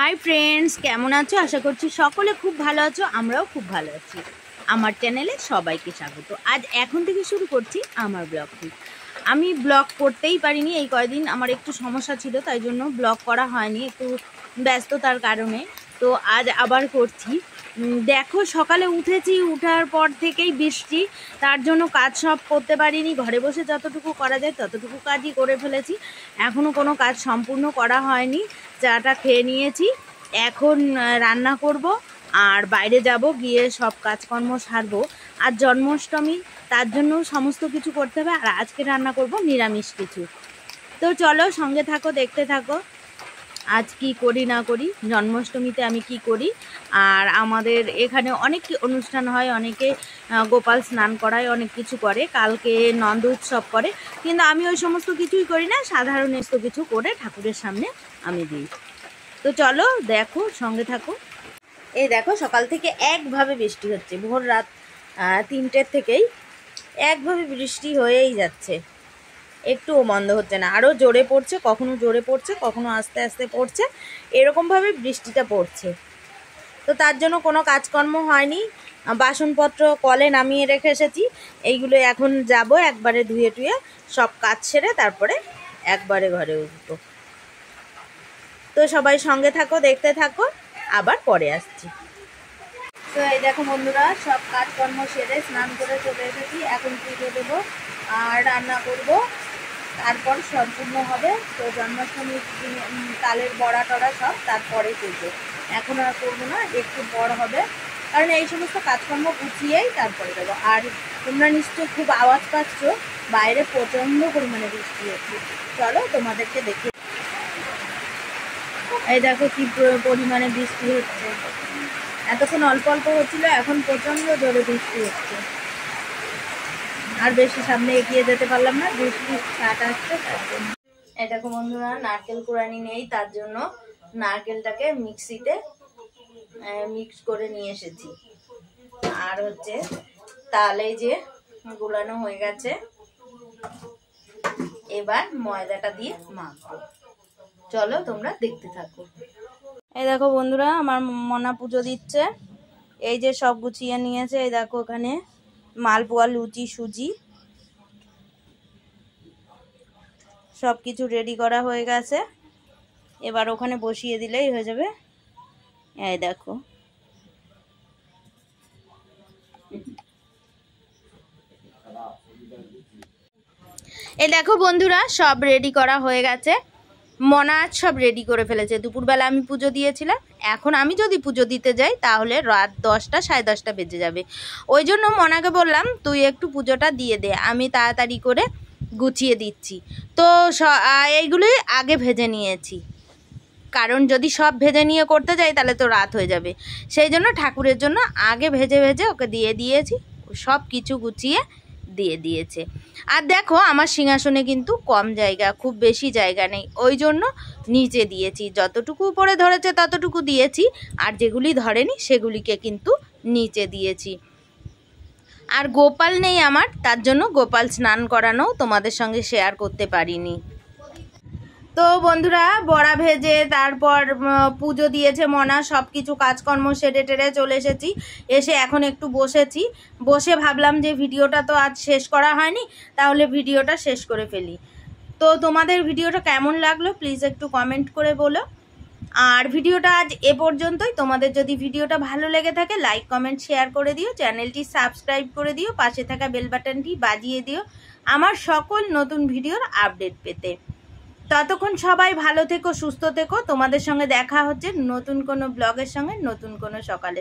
Hi friends, কেমন আছো? আশা করছি সকলে খুব ভালো আছো। আমরাও খুব ভালো আছি। আমার চ্যানেলে সবাইকে স্বাগত। আজ এখন থেকে শুরু করছি আমার ব্লগটি। আমি ব্লগ করতেই পারিনি, এই কয়দিন আমার একটু সমস্যা ছিল, তাই জন্য ব্লগ করা হয়নি, একটু ব্যস্ততার কারণে। তো আজ আবার করছি। দেখো, সকালে উঠেছি, উঠার পর থেকেই বৃষ্টি, তার জন্য কাজ সব করতে পারিনি। ঘরে বসে যতটুকু করা যায় ততটুকু কাজই করে ফেলেছি। এখনও কোনো কাজ সম্পূর্ণ করা হয়নি। চাটা খেয়ে নিয়েছি, এখন রান্না করব আর বাইরে যাব, গিয়ে সব কাজকর্ম সারবো। আর জন্মাষ্টমী, তার জন্য সমস্ত কিছু করতে হবে। আর আজকে রান্না করব নিরামিষ কিছু। তো চলো, সঙ্গে থাকো, দেখতে থাকো আজ কি করি না করি, জন্মাষ্টমীতে আমি কি করি। আর আমাদের এখানে অনেক অনুষ্ঠান হয়, অনেকে গোপাল স্নান করায়, অনেক কিছু করে। কালকে নন্দ উৎসব করে, কিন্তু আমি ওই সমস্ত কিছুই করি না, সাধারণ কিছু করে ঠাকুরের সামনে আমি দিই। তো চলো, দেখো, সঙ্গে থাকো। এই দেখো, সকাল থেকে একভাবে বৃষ্টি হচ্ছে, ভোর রাত 3টের থেকেই একভাবে বৃষ্টি হয়েই যাচ্ছে, একটুও বন্ধ হচ্ছে না। আরও জোরে পড়ছে, কখনো জোরে পড়ছে, কখনো আস্তে আস্তে পড়ছে, এরকমভাবে বৃষ্টিটা পড়ছে। তো তার জন্য কোনো কাজকর্ম হয়নি। বাসনপত্র কলে নামিয়ে রেখে এসেছি, এইগুলো এখন যাব একবারে ধুয়ে টুয়ে সব কাজ সেরে তারপরে একবারে ঘরে উঠবো। তো সবাই সঙ্গে থাকো, দেখতে থাকো, আবার পরে আসছি। তো এই দেখো বন্ধুরা, সব কাজকর্ম সেরে স্নান করে চলে এসেছি। এখন পুজো দেবো আর রান্না করব, তারপর সম্পূর্ণ হবে। তো জন্মাষ্টমীর তালের বড়া টড়া সব তারপরে পুজো, এখন আর করবো না, একটু বড় হবে, কারণ এই সমস্ত কাজকর্ম গুছিয়েই তারপরে দেবো। আর তোমরা নিশ্চয়ই খুব আওয়াজ পাচ্ছ, বাইরে প্রচণ্ড পরিমাণে বৃষ্টি হচ্ছে। চলো তোমাদেরকে দেখি। এই দেখো কি পরিমাণে বৃষ্টি হচ্ছে। এতক্ষণ অল্প অল্প হচ্ছিল, এখন প্রচণ্ড জোরে বৃষ্টি হচ্ছে। আর বেশি সামনে এগিয়ে যেতে পারলাম না, বৃষ্টির ছাট আসছে তার জন্য। এই দেখো বন্ধুরা, নারকেল কুড়ানি নেই, তার জন্য নারকেলটাকে মিক্সিতে মিক্স করে নিয়ে এসেছি। আর হচ্ছে তালে যে গুলানো হয়ে গেছে, এবার ময়দাটা দিয়ে মাখবো। চলো তোমরা দেখতে থাকো। এই দেখো বন্ধুরা, আমার মনা পুজো দিচ্ছে। এই যে সব গুছিয়ে নিয়েছে, এই দেখো ওখানে মালপোয়া, লুচি, সুজি সব কিছু রেডি করা হয়ে গেছে। এবার ওখানে বসিয়ে দিলেই হয়ে যাবে। এই দেখো, এই দেখো বন্ধুরা, সব রেডি করা হয়ে গেছে। মনা আজ সব রেডি করে ফেলেছে। দুপুরবেলা আমি পুজো দিয়েছিলাম, এখন আমি যদি পুজো দিতে যাই তাহলে রাত 10টা, 10:30 বেজে যাবে। ওই জন্য মনাকে বললাম, তুই একটু পুজোটা দিয়ে দে, আমি তাড়াতাড়ি করে গুছিয়ে দিচ্ছি। তো এইগুলোই আগে ভেজে নিয়েছি, কারণ যদি সব ভেজে নিয়ে করতে যাই তাহলে তো রাত হয়ে যাবে। সেই জন্য ঠাকুরের জন্য আগে ভেজে ভেজে ওকে দিয়ে দিয়েছি, সব কিছু গুছিয়ে দিয়ে দিয়েছে। আর দেখো, আমার সিংহাসনে কিন্তু কম জায়গা, খুব বেশি জায়গা নেই, ওই জন্য নিচে দিয়েছি। যতটুকু উপরে ধরেছে ততটুকু দিয়েছি, আর যেগুলি ধরেনি সেগুলিকে কিন্তু নিচে দিয়েছি। আর গোপাল নেই আমার, তার জন্য গোপাল স্নান করানো তোমাদের সঙ্গে শেয়ার করতে পারিনি। তো বন্ধুরা, বড়া ভেজে তারপর পুজো দিয়েছে মনা, সব কিছু কাজকর্ম সেরে টেরে চলে এসেছি। এসে এখন একটু বসেছি, বসে ভাবলাম যে ভিডিওটা তো আজ শেষ করা হয়নি, তাহলে ভিডিওটা শেষ করে ফেলি। তো তোমাদের ভিডিওটা কেমন লাগলো প্লিজ একটু কমেন্ট করে বলো। আর ভিডিওটা আজ এ পর্যন্তই। তোমাদের যদি ভিডিওটা ভালো লেগে থাকে লাইক, কমেন্ট, শেয়ার করে দিও, চ্যানেলটি সাবস্ক্রাইব করে দিও, পাশে থাকা বেল বাটনটি বাজিয়ে দিও আমার সকল নতুন ভিডিওর আপডেট পেতে। ততক্ষণ সবাই ভালো থেকো, সুস্থ থেকো। তোমাদের সঙ্গে দেখা হচ্ছে নতুন কোনো ব্লগের সঙ্গে, নতুন কোনো সকালে।